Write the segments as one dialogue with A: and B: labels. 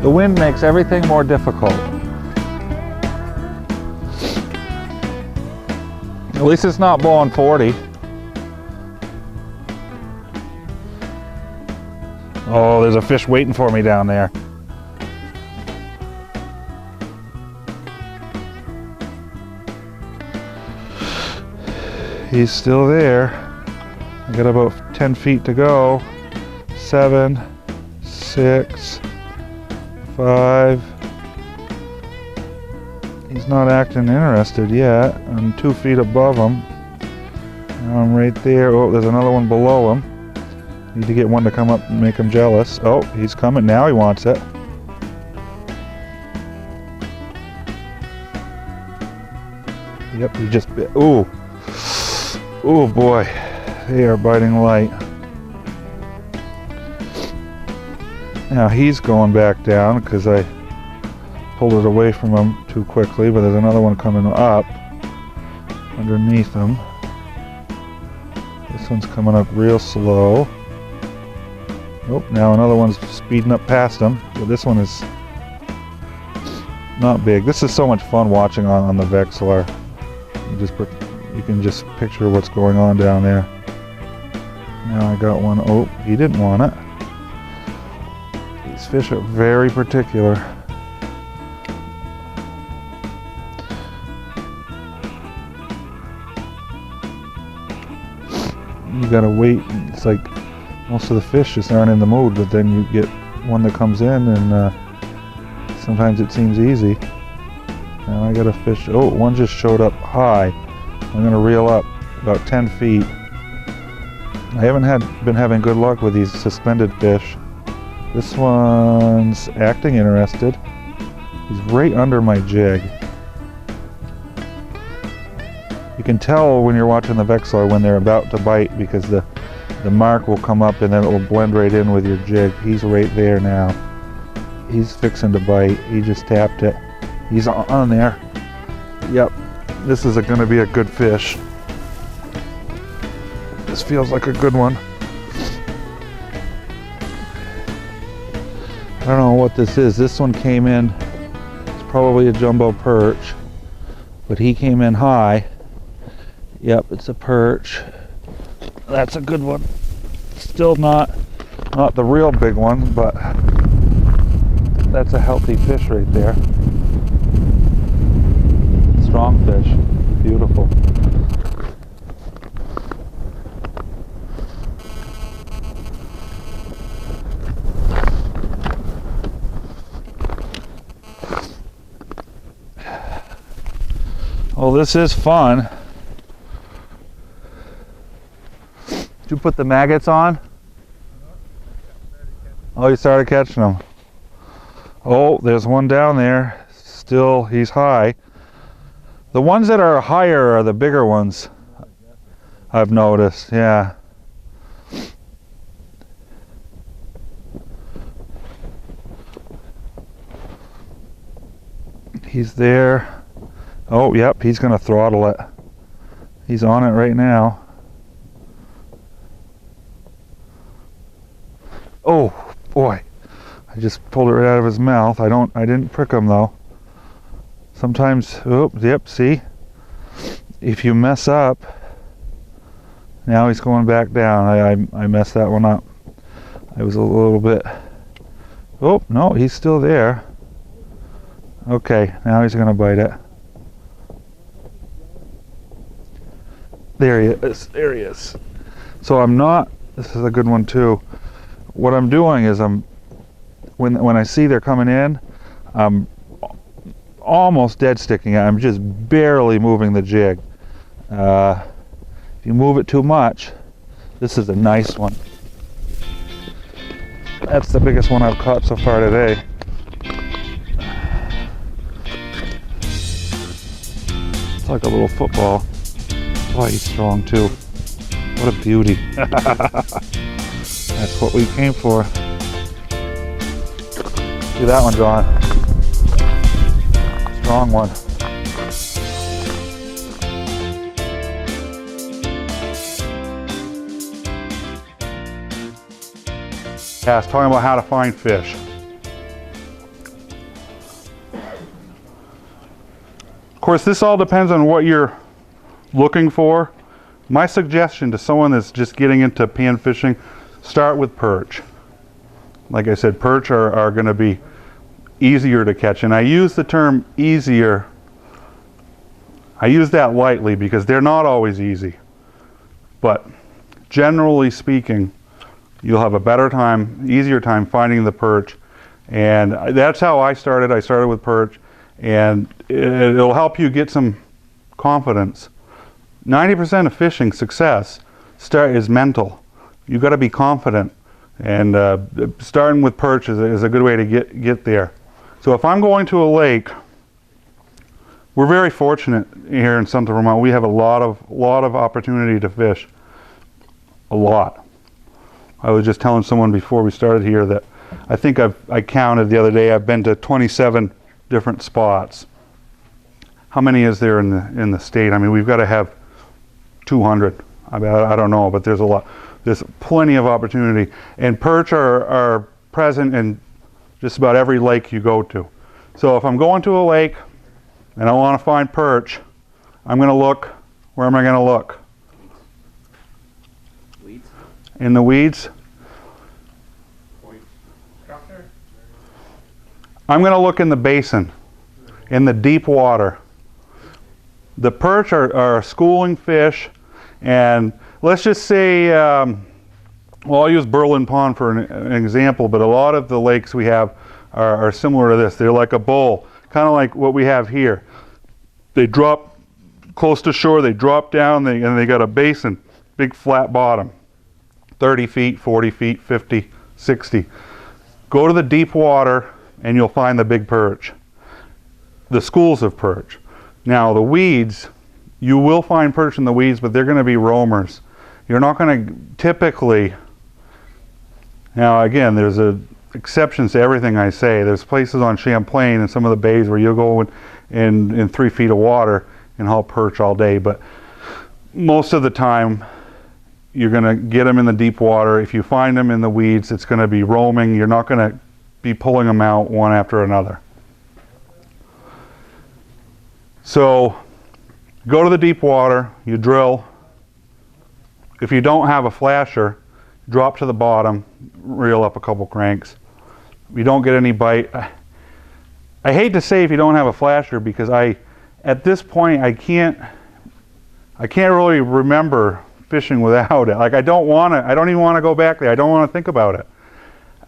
A: The wind makes everything more difficult. At least it's not blowing 40. Oh, there's a fish waiting for me down there. He's still there. I got about 10 feet to go. 7, 6, 5. He's not acting interested yet. I'm 2 feet above him. Now I'm right there. Oh, there's another one below him. Need to get one to come up and make him jealous. Oh, he's coming now. He wants it. Yep, he just bit. Ooh. Oh boy, they are biting light. Now he's going back down because I pulled it away from him too quickly, but there's another one coming up underneath him. This one's coming up real slow. Oh, now another one's speeding up past him. But this one is not big. This is so much fun watching on the Vexillor. You can just picture what's going on down there. Now I got one. Oh, he didn't want it. These fish are very particular. You gotta wait. It's like most of the fish just aren't in the mood, but then you get one that comes in and sometimes it seems easy. Now I got a fish. Oh, one just showed up high. I'm going to reel up about 10 feet. I haven't been having good luck with these suspended fish. This one's acting interested. He's right under my jig. You can tell when you're watching the Vexillor when they're about to bite because the mark will come up and then it will blend right in with your jig. He's right there now. He's fixing to bite. He just tapped it. He's on there. Yep. This is going to be a good fish. This feels like a good one. I don't know what this is. This one came in, it's probably a jumbo perch, but he came in high. Yep, it's a perch. That's a good one. Still not the real big one, but that's a healthy fish right there. Strong fish. Beautiful. Well, this is fun. Did you put the maggots on? Oh, you started catching them. Oh, there's one down there. Still, he's high. The ones that are higher are the bigger ones, I've noticed, yeah. He's there. Oh, yep, he's going to throttle it. He's on it right now. Oh, boy. I just pulled it right out of his mouth. I didn't prick him though. Sometimes, oh, yep, see? If you mess up, now he's going back down. I messed that one up. I was a little bit, oh, no, he's still there. Okay, now he's going to bite it. There he is, there he is. So I'm not, this is a good one too. What I'm doing is when I see they're coming in, I'm almost dead sticking it. I'm just barely moving the jig. If you move it too much, this is a nice one. That's the biggest one I've caught so far today. It's like a little football. Boy, he's strong too. What a beauty. That's what we came for. See that one, John. Strong one. Yeah, I was talking about how to find fish. course, this all depends on what you're looking for. My suggestion to someone that's just getting into pan fishing, start with perch. Like I said, perch are going to be easier to catch. And I use the term easier. I use that lightly because they're not always easy. But generally speaking, you'll have a better time, easier time finding the perch. And that's how I started. I started with perch, and it'll help you get some confidence. 90% of fishing success is mental. You've got to be confident, and starting with perch is a good way to get there. So if I'm going to a lake, we're very fortunate here in Central Vermont. We have a lot of opportunity to fish. A lot. I was just telling someone before we started here that I think I counted the other day. I've been to 27 different spots. How many is there in the state? I mean, we've got to have 200. I don't know, but there's a lot. There's plenty of opportunity, and perch are present in just about every lake you go to. So if I'm going to a lake and I want to find perch, I'm going to look. Where am I going to look?
B: Weeds.
A: In the weeds. I'm going to look in the basin, in the deep water. The perch are schooling fish, and let's just say, well, I'll use Berlin Pond for an example, but a lot of the lakes we have are similar to this. They're like a bowl, kind of like what we have here. They drop close to shore, they drop down, and they got a basin, big flat bottom, 30 feet, 40 feet, 50, 60. Go to the deep water, and you'll find the big perch, the schools of perch. Now the weeds, you will find perch in the weeds, but they're going to be roamers. You're not going to typically, now again, there's exceptions to everything I say. There's places on Champlain and some of the bays where you'll go in 3 feet of water and haul perch all day, but most of the time you're going to get them in the deep water. If you find them in the weeds, it's going to be roaming. You're not going to be pulling them out one after another. So go to the deep water, you drill. If you don't have a flasher, drop to the bottom, reel up a couple cranks. If you don't get any bite, I hate to say if you don't have a flasher, because at this point I can't really remember fishing without it. Like I don't even want to go back there. I don't want to think about it.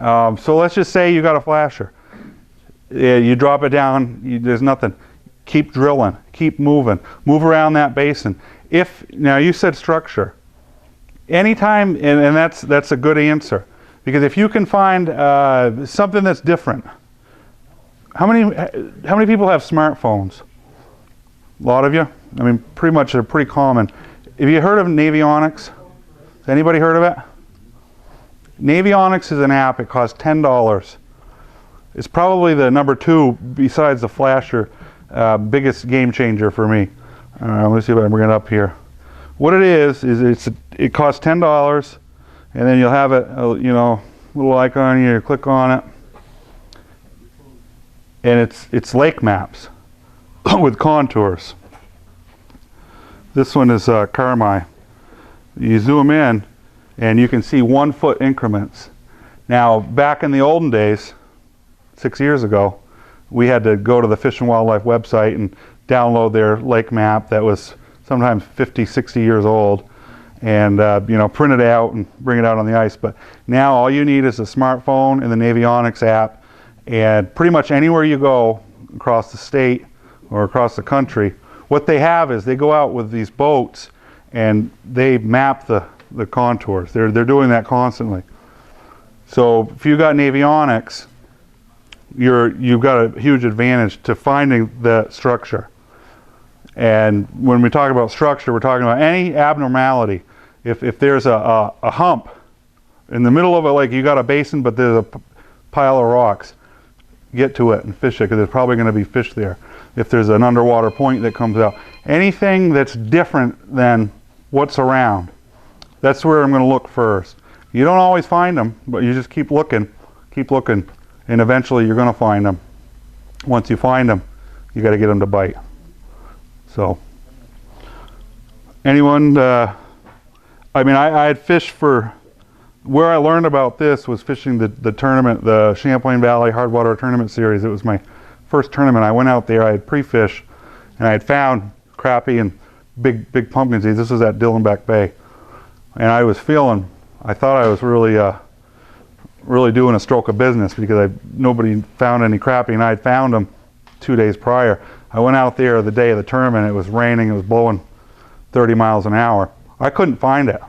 A: So let's just say you got a flasher. You drop it down, there's nothing. Keep drilling, keep moving, move around that basin. Now you said structure. Anytime, and that's a good answer, because if you can find something that's different. How many people have smartphones? A lot of you? I mean, pretty much they're pretty common. Have you heard of Navionics? Has anybody heard of it? Navionics is an app. It costs $10. It's probably the number 2 besides the flasher, biggest game changer for me. Let's see if I can bring it up here. What it is it costs $10, and then you'll have it, little icon here. You click on it, and it's lake maps with contours. This one is Carmi. You zoom in, and you can see 1 foot increments. Now, back in the olden days, 6 years ago, we had to go to the Fish and Wildlife website and download their lake map that was sometimes 50, 60 years old, and print it out and bring it out on the ice. But now all you need is a smartphone and the Navionics app, and pretty much anywhere you go across the state or across the country, what they have is they go out with these boats and they map the contours. They're doing that constantly. So if you got Navionics, you've got a huge advantage to finding the structure. And when we talk about structure, we're talking about any abnormality. If there's a hump in the middle of it, like you got a basin but there's a pile of rocks, get to it and fish it, because there's probably going to be fish there. If there's an underwater point that comes out, anything that's different than what's around, that's where I'm going to look first. You don't always find them, but you just keep looking, and eventually you're going to find them. Once you find them, you got to get them to bite. So, anyone, I mean, I had fished for, where I learned about this was fishing the tournament, the Champlain Valley Hardwater Tournament Series. It was my first tournament. I went out there, I had pre-fished, and I had found crappie and big pumpkin seeds. This was at Dillonback Bay. And I was feeling, I thought I was really doing a stroke of business because nobody found any crappie, and I had found them 2 days prior. I went out there the day of the tournament. It was raining, it was blowing 30 miles an hour. I couldn't find it.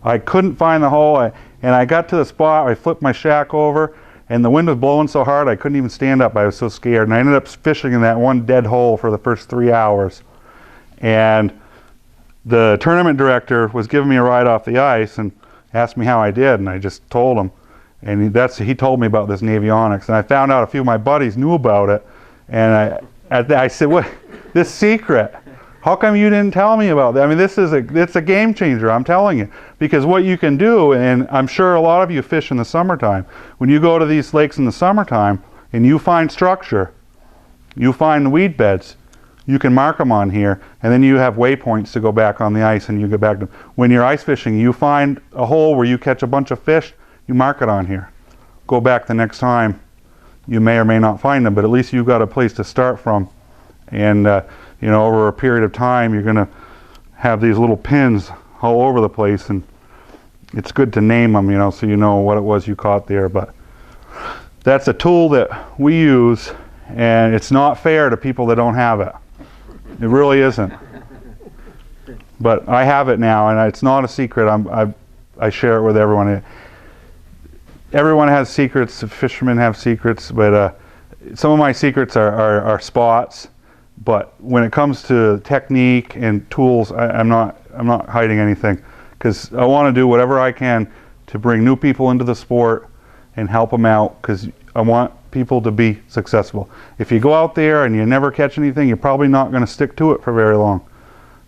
A: I couldn't find the hole, and I got to the spot, I flipped my shack over, and the wind was blowing so hard I couldn't even stand up. I was so scared, and I ended up fishing in that one dead hole for the first 3 hours. And the tournament director was giving me a ride off the ice and asked me how I did, and I just told him. And he told me about this Navionics, and I found out a few of my buddies knew about it, and I said, what, this secret? How come you didn't tell me about that? I mean, it's a game changer, I'm telling you. Because what you can do, and I'm sure a lot of you fish in the summertime, when you go to these lakes in the summertime and you find structure, you find weed beds, you can mark them on here, and then you have waypoints to go back on the ice and you get back to, when you're ice fishing, you find a hole where you catch a bunch of fish, you mark it on here. Go back the next time. You may or may not find them, but at least you've got a place to start from. And you know, over a period of time, you're going to have these little pins all over the place, and it's good to name them, you know, so you know what it was you caught there. But that's a tool that we use, and it's not fair to people that don't have it. It really isn't. But I have it now, and it's not a secret. I share it with everyone. Everyone has secrets. Fishermen have secrets, but some of my secrets are spots. But when it comes to technique and tools, I'm not hiding anything, because I want to do whatever I can to bring new people into the sport and help them out, because I want people to be successful. If you go out there and you never catch anything, you're probably not going to stick to it for very long.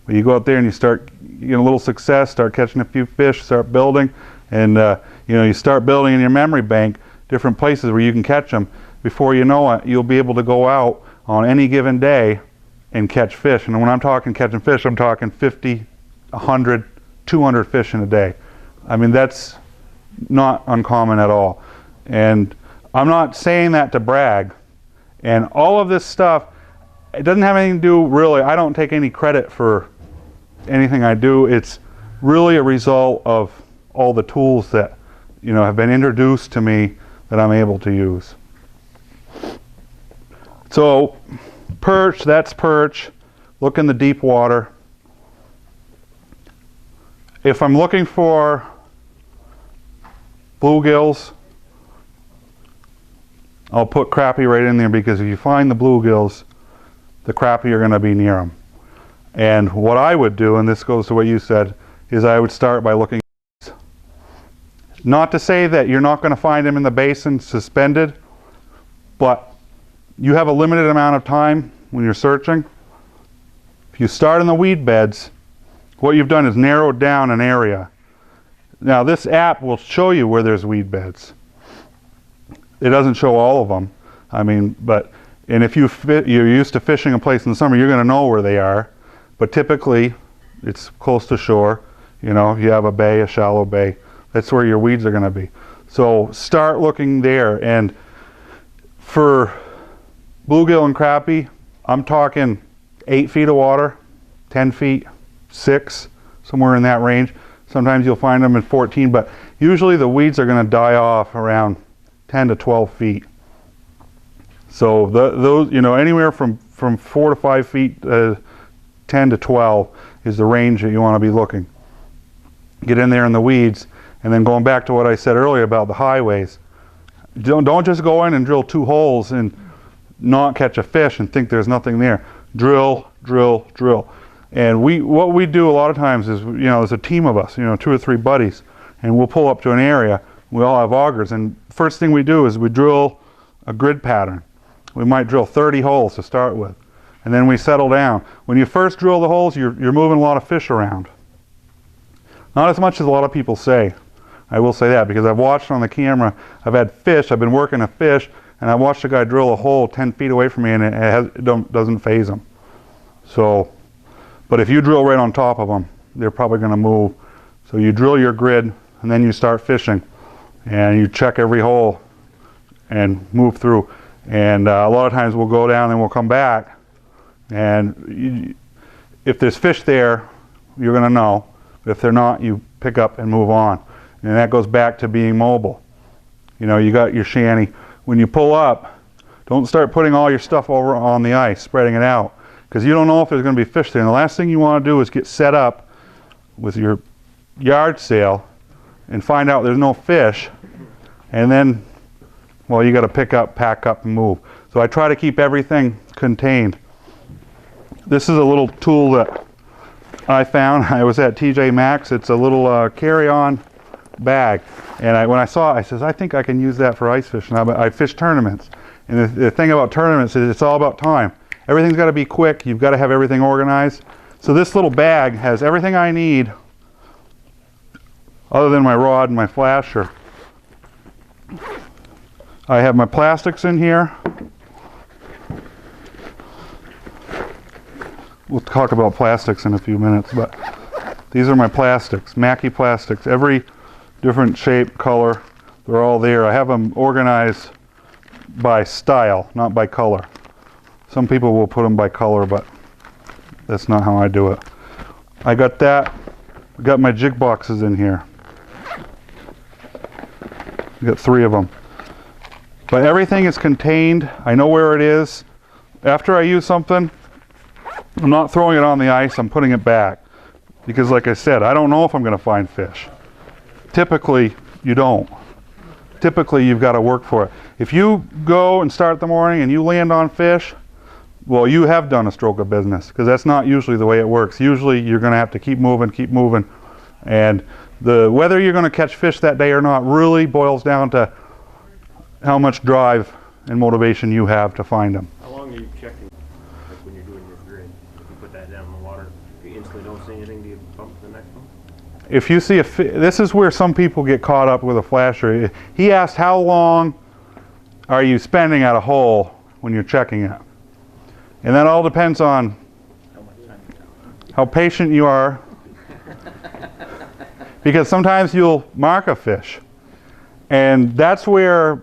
A: But you go out there and you start getting a little success, start catching a few fish, start building, and you know, you start building in your memory bank different places where you can catch them. Before you know it, you'll be able to go out on any given day and catch fish. And when I'm talking catching fish, I'm talking 50, 100, 200 fish in a day. I mean, that's not uncommon at all. And I'm not saying that to brag. And all of this stuff, it doesn't have anything to do, really, I don't take any credit for anything I do. It's really a result of all the tools that, you know, have been introduced to me that I'm able to use. So perch, that's perch. Look in the deep water. If I'm looking for bluegills, I'll put crappie right in there, because if you find the bluegills, the crappie are going to be near them. And what I would do, and this goes to what you said, is I would start by looking. Not to say that you're not going to find them in the basin suspended, but you have a limited amount of time when you're searching. If you start in the weed beds, what you've done is narrowed down an area. Now this app will show you where there's weed beds. It doesn't show all of them. I mean, and if you're used to fishing a place in the summer, you're going to know where they are. But typically, it's close to shore. You know, if you have a bay, a shallow bay, that's where your weeds are going to be. So start looking there. And for bluegill and crappie, I'm talking 8 feet of water, 10 feet, 6, somewhere in that range. Sometimes you'll find them at 14, but usually the weeds are going to die off around 10 to 12 feet. So those, you know, anywhere from 4 to 5 feet, 10 to 12 is the range that you want to be looking. Get in there in the weeds, and then going back to what I said earlier about the highways. Don't just go in and drill 2 holes and not catch a fish and think there's nothing there. Drill, drill, drill. And what we do a lot of times is, you know, there's a team of us, you know, 2 or 3 buddies, and we'll pull up to an area. We all have augers, and first thing we do is we drill a grid pattern. We might drill 30 holes to start with, and then we settle down. When you first drill the holes, you're moving a lot of fish around. Not as much as a lot of people say. I will say that, because I've watched on the camera, I've had fish, I've been working a fish, and I watched a guy drill a hole 10 feet away from me, and it doesn't faze him. So
B: But if you drill right on top of them, they're probably going to move. So you drill your grid and then you start fishing, and you check every hole and move through. And a lot of times we'll go down and we'll come back, and if there's fish there, you're going to know. If they're not, you pick up and move on. And that goes back to being mobile. You know, you got your shanty. When you pull up, don't start putting all your stuff over on the ice, spreading it out, because you don't know if there's going to be fish there. And the last thing you want to do is get set up with your yard sail and find out there's no fish, and then, well, you got to pick up, pack up, and move. So I try to keep everything contained. This is a little tool that I found. I was at TJ Maxx. It's a little carry-on bag, and when I saw it, I says, I think I can use that for ice fishing. I fish tournaments, and the thing about tournaments is it's all about time. Everything's got to be quick. You've got to have everything organized. So this little bag has everything I need other than my rod and my flasher. I have my plastics in here. We'll talk about plastics in a few minutes, but these are my plastics, Mackie plastics, every different shape, color, they're all there. I have them organized by style, not by color. Some people will put them by color, but that's not how I do it. I got that. I got my jig boxes in here. I got 3 of them. But everything is contained. I know where it is. After I use something, I'm not throwing it on the ice, I'm putting it back. Because like I said, I don't know if I'm going to find fish. Typically, you don't. Typically, you've got to work for it. If you go and start the morning and you land on fish, well, you have done a stroke of business, because that's not usually the way it works. Usually, you're going to have to keep moving. And whether you're going to catch fish that day or not really boils down to how much drive and motivation you have to find them.
C: How long are you checking, like when you're doing your grid? If you put that down in the water, if you instantly don't see anything, do you bump to the next one?
B: If you see this is where some people get caught up with a flasher. He asked, how long are you spending at a hole when you're checking it? And that all depends on how patient you are. Because sometimes you'll mark a fish. And that's where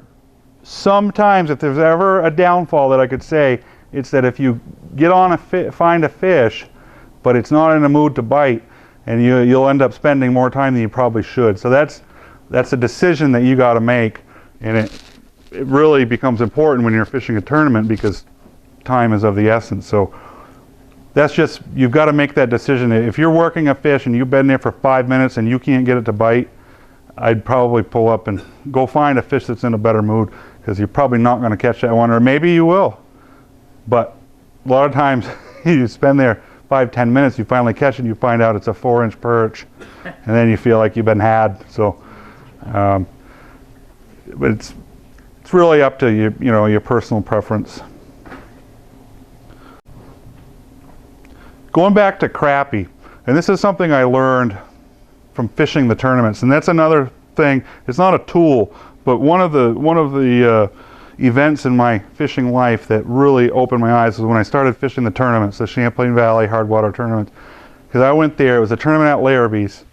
B: sometimes, if there's ever a downfall that I could say, it's that if you get on find a fish, but it's not in a mood to bite, and you'll end up spending more time than you probably should. So that's a decision that you got to make, and it really becomes important when you're fishing a tournament, because time is of the essence. So that's just, you've got to make that decision. If you're working a fish and you've been there for 5 minutes and you can't get it to bite, I'd probably pull up and go find a fish that's in a better mood, because you're probably not going to catch that one, or maybe you will. But a lot of times you spend there 5-10 minutes, you finally catch it, and you find out it's a 4-inch perch, and then you feel like you've been had. So, but it's really up to you, your personal preference. Going back to crappie, and this is something I learned from fishing the tournaments, and that's another thing. It's not a tool, but one of the events in my fishing life that really opened my eyes was when I started fishing the tournaments, the Champlain Valley hard water tournaments. Because I went there, it was a tournament at Larrabee's,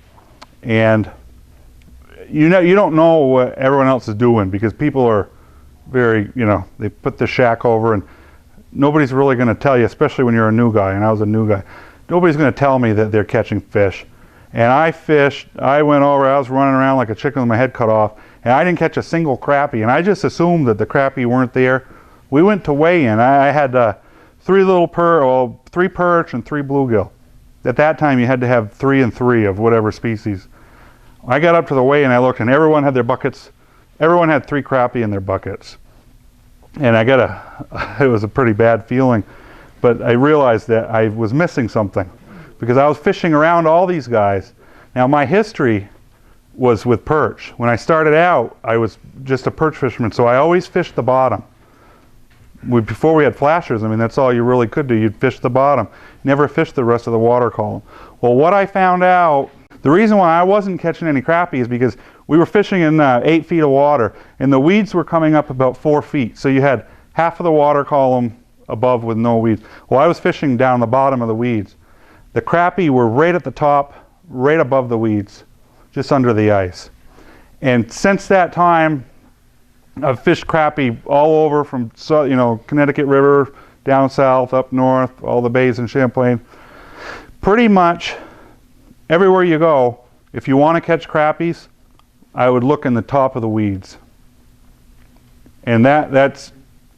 B: and you don't know what everyone else is doing, because people are very, they put the shack over, and nobody's really going to tell you, especially when you're a new guy, and I was a new guy. Nobody's going to tell me that they're catching fish. And I fished, I went over, I was running around like a chicken with my head cut off, and I didn't catch a single crappie, and I just assumed that the crappie weren't there. We went to weigh-in. I had 3 perch and 3 bluegill. At that time, you had to have 3 and 3 of whatever species. I got up to the weigh-in, I looked, and everyone had their buckets. Everyone had 3 crappie in their buckets. And it was a pretty bad feeling, but I realized that I was missing something, because I was fishing around all these guys. Now, my history was with perch. When I started out, I was just a perch fisherman, so I always fished the bottom. Before we had flashers, I mean, that's all you really could do. You'd fish the bottom. Never fish the rest of the water column. Well, what I found out, the reason why I wasn't catching any crappie is because we were fishing in 8 feet of water, and the weeds were coming up about 4 feet. So you had half of the water column above with no weeds. Well, I was fishing down the bottom of the weeds. The crappie were right at the top, right above the weeds, just under the ice. And since that time, I've fished crappie all over from, you know, Connecticut River, down south, up north, all the bays in Champlain. Pretty much everywhere you go, if you want to catch crappies, I would look in the top of the weeds. And that's,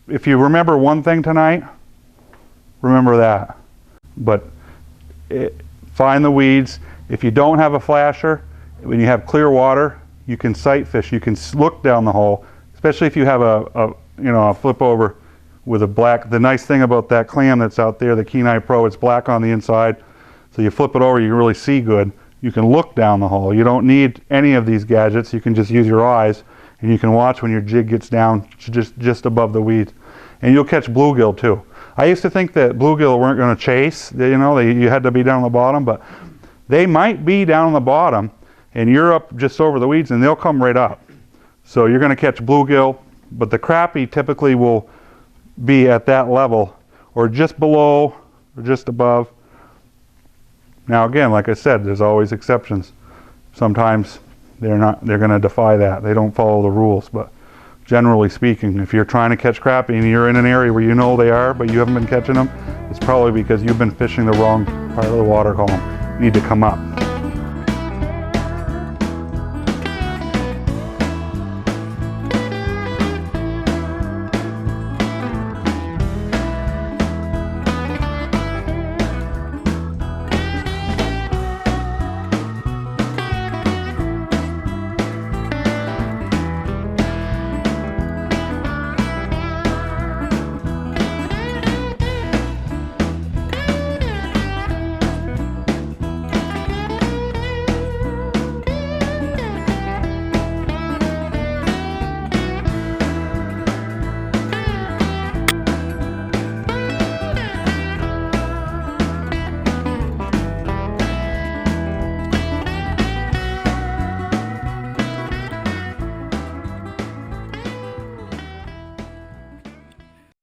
B: if you remember one thing tonight, remember that. But find the weeds. If you don't have a flasher, when you have clear water, you can sight fish. You can look down the hole, especially if you have a flip over with a black. The nice thing about that clam that's out there, the Kenai Pro, it's black on the inside. So you flip it over, you can really see good. You can look down the hole. You don't need any of these gadgets. You can just use your eyes, and you can watch when your jig gets down just above the weeds. And you'll catch bluegill too. I used to think that bluegill weren't going to chase. You know, you had to be down on the bottom, but they might be down on the bottom, and you're up just over the weeds, and they'll come right up. So you're going to catch bluegill, but the crappie typically will be at that level, or just below, or just above. Now again, like I said, there's always exceptions. Sometimes they're going to defy that. They don't follow the rules, but generally speaking, if you're trying to catch crappie and you're in an area where you know they are, but you haven't been catching them, it's probably because you've been fishing the wrong part of the water column. You need to come up.